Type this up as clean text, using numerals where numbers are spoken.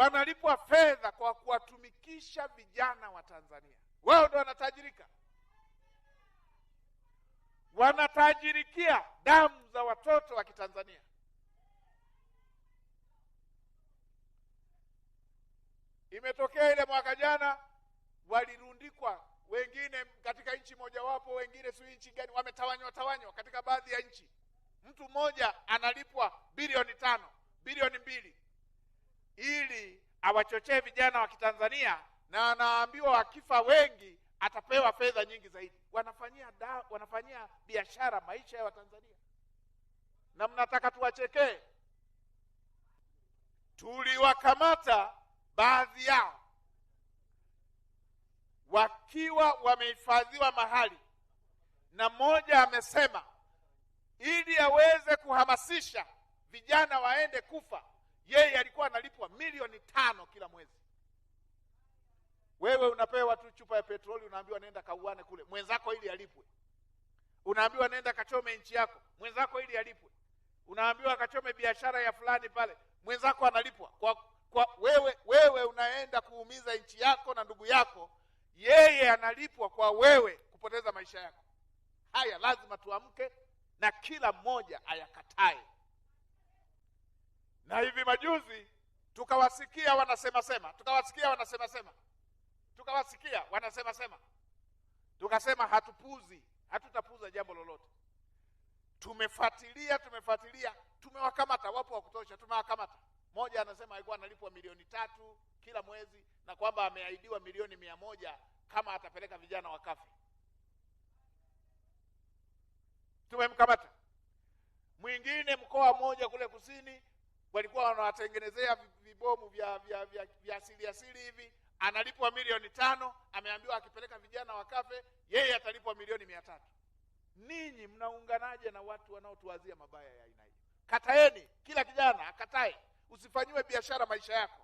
wanalipwa fedha kwa kuwatumikisha vijana wa Tanzania. Wao ndio wanatajirika, wanatajirikia damu za watoto wa Kitanzania. Imetokea ile mwaka jana walirundikwa wengine katika nchi mojawapo, wengine si nchi gani, wametawanywa katika baadhi ya nchi. Mtu mmoja analipwa bilioni 5, bilioni 2 ili awachochee vijana wa Kitanzania, na anaambiwa wakifa wengi atapewa fedha nyingi zaidi. Wanafanyia biashara maisha ya Watanzania, na mnataka tuwachekee? Tuliwakamata baadhi yao wakiwa wamehifadhiwa mahali, na mmoja amesema ili aweze kuhamasisha vijana waende kufa, yeye alikuwa analipwa milioni 5 kila mwezi. Wewe unapewa tu chupa ya petroli, unaambiwa nenda kauane kule, mwenzako ili alipwe. Unaambiwa nenda kachome nchi yako, mwenzako ili alipwe. Unaambiwa kachome biashara ya fulani pale, mwenzako analipwa. Kwa wewe unaenda kuumiza nchi yako na ndugu yako, yeye analipwa kwa wewe kupoteza maisha yako. Haya lazima tuamke na kila mmoja ayakatae. Na hivi majuzi tukawasikia wanasema, tukasema hatutapuza jambo lolote. Tumefuatilia, tumewakamata, wapo wa kutosha, tumewakamata. Mmoja anasema alikuwa analipwa milioni 3 kila mwezi, na kwamba ameahidiwa milioni 100 kama atapeleka vijana wakafe. Tumemkamata. Mwingine mkoa mmoja kule kusini walikuwa wanawatengenezea vibomu vya asili hivi, analipwa milioni 5, ameambiwa akipeleka vijana wakafe yeye atalipwa milioni 300. Ninyi mnaunganaje na watu wanaotuwazia mabaya ya aina hiyo? Kataeni, kila kijana akatae. Usifanyiwe biashara maisha yako.